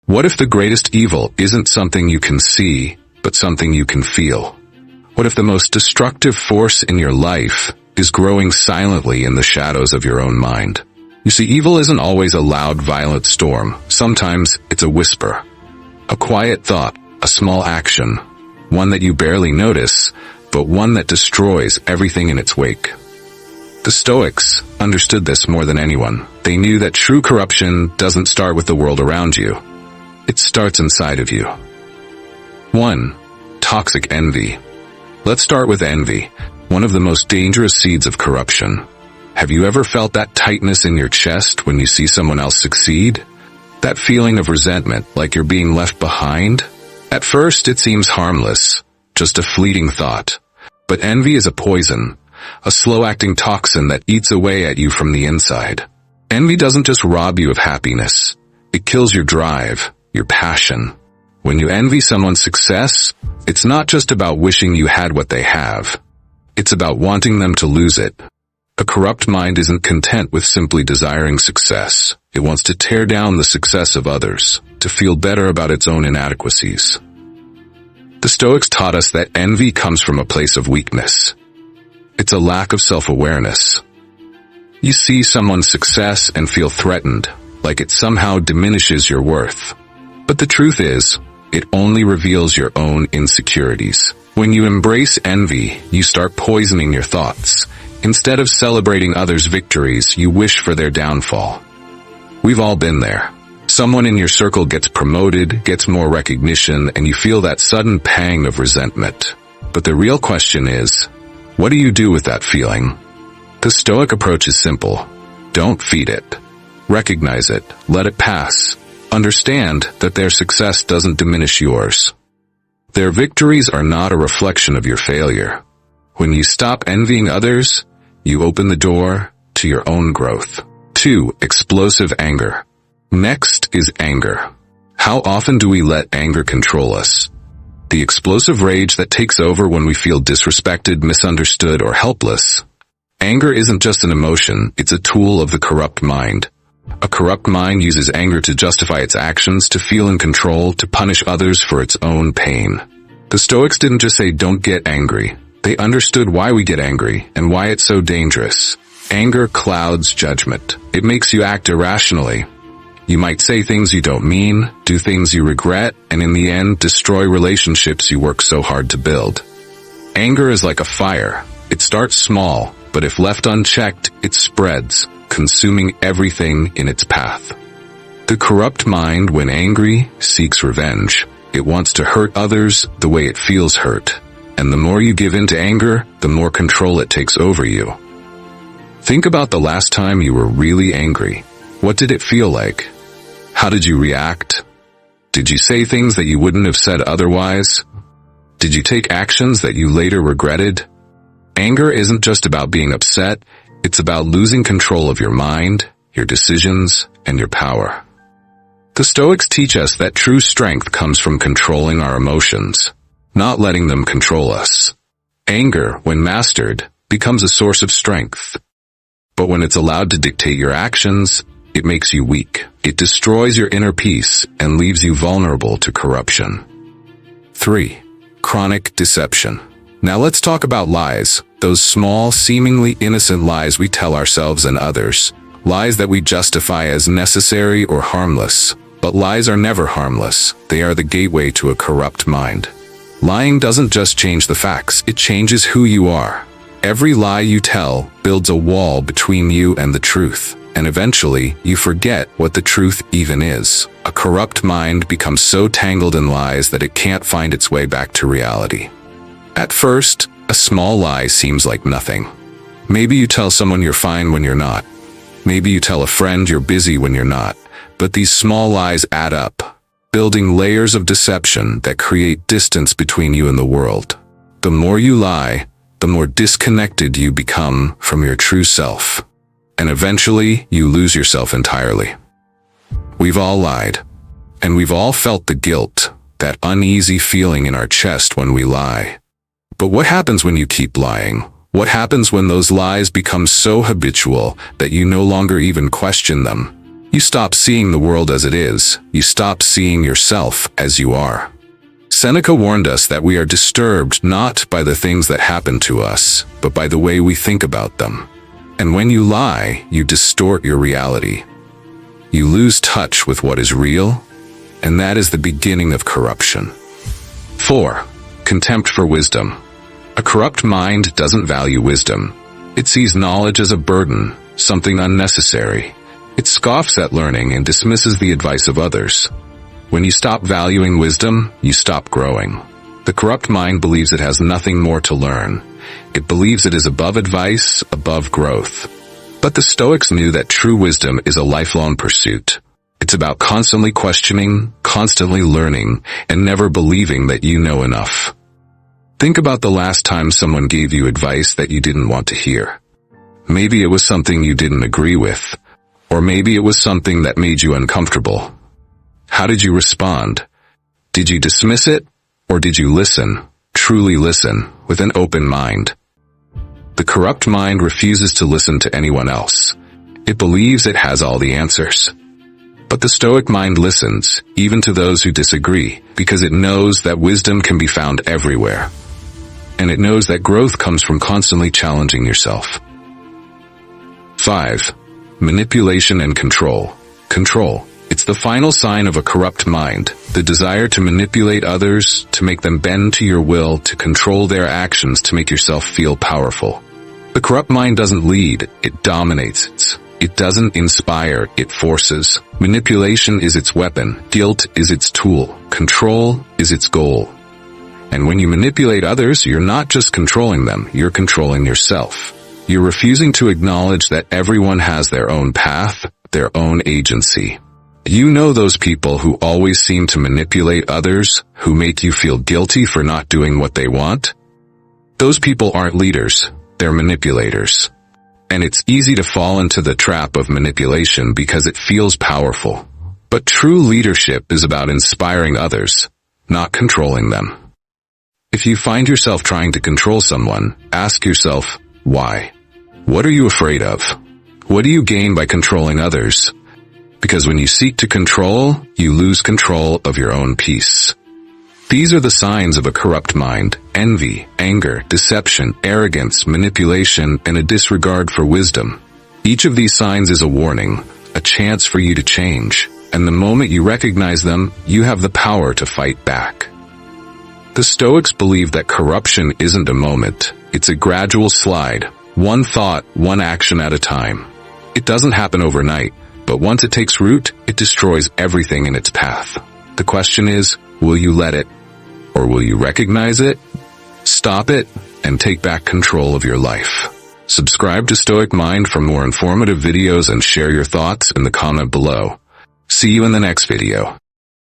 What if the greatest evil isn't something you can see, but something you can feel? What if the most destructive force in your life is growing silently in the shadows of your own mind? You see, evil isn't always a loud, violent storm. Sometimes it's a whisper, a quiet thought, a small action, one that you barely notice, but one that destroys everything in its wake. The Stoics understood this more than anyone. They knew that true corruption doesn't start with the world around you. It starts inside of you. 1. Toxic envy. Let's start with envy, one of the most dangerous seeds of corruption. Have you ever felt that tightness in your chest when you see someone else succeed? That feeling of resentment, like you're being left behind? At first, it seems harmless, just a fleeting thought. But envy is a poison, a slow-acting toxin that eats away at you from the inside. Envy doesn't just rob you of happiness. It kills your drive, your passion. When you envy someone's success, it's not just about wishing you had what they have. It's about wanting them to lose it. A corrupt mind isn't content with simply desiring success. It wants to tear down the success of others, to feel better about its own inadequacies. The Stoics taught us that envy comes from a place of weakness. It's a lack of self-awareness. You see someone's success and feel threatened, like it somehow diminishes your worth. But the truth is, it only reveals your own insecurities. When you embrace envy, you start poisoning your thoughts. Instead of celebrating others' victories, you wish for their downfall. We've all been there. Someone in your circle gets promoted, gets more recognition, and you feel that sudden pang of resentment. But the real question is, what do you do with that feeling? The Stoic approach is simple. Don't feed it. Recognize it. Let it pass. Understand that their success doesn't diminish yours. Their victories are not a reflection of your failure. When you stop envying others, you open the door to your own growth. 2. Explosive anger. Next is anger. How often do we let anger control us? The explosive rage that takes over when we feel disrespected, misunderstood, or helpless. Anger isn't just an emotion, it's a tool of the corrupt mind. A corrupt mind uses anger to justify its actions, to feel in control, to punish others for its own pain. The Stoics didn't just say, don't get angry. They understood why we get angry and why it's so dangerous. Anger clouds judgment. It makes you act irrationally. You might say things you don't mean, do things you regret, and in the end, destroy relationships you work so hard to build. Anger is like a fire. It starts small, but if left unchecked, it spreads, consuming everything in its path. The corrupt mind, when angry, seeks revenge. It wants to hurt others the way it feels hurt. And the more you give in to anger, the more control it takes over you. Think about the last time you were really angry. What did it feel like? How did you react? Did you say things that you wouldn't have said otherwise? Did you take actions that you later regretted? Anger isn't just about being upset, it's about losing control of your mind, your decisions, and your power. The Stoics teach us that true strength comes from controlling our emotions, not letting them control us. Anger, when mastered, becomes a source of strength. But when it's allowed to dictate your actions, it makes you weak. It destroys your inner peace and leaves you vulnerable to corruption. 3. Chronic deception. Now let's talk about lies. Those small, seemingly innocent lies we tell ourselves and others. Lies that we justify as necessary or harmless. But lies are never harmless. They are the gateway to a corrupt mind. Lying doesn't just change the facts, it changes who you are. Every lie you tell builds a wall between you and the truth, and eventually you forget what the truth even is. A corrupt mind becomes so tangled in lies that it can't find its way back to reality. At first, a small lie seems like nothing. Maybe you tell someone you're fine when you're not. Maybe you tell a friend you're busy when you're not. But these small lies add up, building layers of deception that create distance between you and the world. The more you lie, the more disconnected you become from your true self. And eventually, you lose yourself entirely. We've all lied, and we've all felt the guilt, that uneasy feeling in our chest when we lie. But what happens when you keep lying? What happens when those lies become so habitual that you no longer even question them? You stop seeing the world as it is. You stop seeing yourself as you are. Seneca warned us that we are disturbed not by the things that happen to us, but by the way we think about them. And when you lie, you distort your reality. You lose touch with what is real, and that is the beginning of corruption. 4. Contempt for wisdom. A corrupt mind doesn't value wisdom. It sees knowledge as a burden, something unnecessary. It scoffs at learning and dismisses the advice of others. When you stop valuing wisdom, you stop growing. The corrupt mind believes it has nothing more to learn. It believes it is above advice, above growth. But the Stoics knew that true wisdom is a lifelong pursuit. It's about constantly questioning, constantly learning, and never believing that you know enough. Think about the last time someone gave you advice that you didn't want to hear. Maybe it was something you didn't agree with, or maybe it was something that made you uncomfortable. How did you respond? Did you dismiss it, or did you listen, truly listen, with an open mind? The corrupt mind refuses to listen to anyone else. It believes it has all the answers. But the Stoic mind listens, even to those who disagree, because it knows that wisdom can be found everywhere. And it knows that growth comes from constantly challenging yourself. 5. Manipulation and control. Control. It's the final sign of a corrupt mind, the desire to manipulate others, to make them bend to your will, to control their actions, to make yourself feel powerful. The corrupt mind doesn't lead, it dominates. It doesn't inspire, it forces. Manipulation is its weapon, guilt is its tool, control is its goal. And when you manipulate others, you're not just controlling them, you're controlling yourself. You're refusing to acknowledge that everyone has their own path, their own agency. You know those people who always seem to manipulate others, who make you feel guilty for not doing what they want? Those people aren't leaders, they're manipulators. And it's easy to fall into the trap of manipulation because it feels powerful. But true leadership is about inspiring others, not controlling them. If you find yourself trying to control someone, ask yourself, why? What are you afraid of? What do you gain by controlling others? Because when you seek to control, you lose control of your own peace. These are the signs of a corrupt mind: envy, anger, deception, arrogance, manipulation, and a disregard for wisdom. Each of these signs is a warning, a chance for you to change, and the moment you recognize them, you have the power to fight back. The Stoics believe that corruption isn't a moment, it's a gradual slide, one thought, one action at a time. It doesn't happen overnight, but once it takes root, it destroys everything in its path. The question is, will you let it? Or will you recognize it, stop it, and take back control of your life? Subscribe to Stoic Mind for more informative videos and share your thoughts in the comment below. See you in the next video.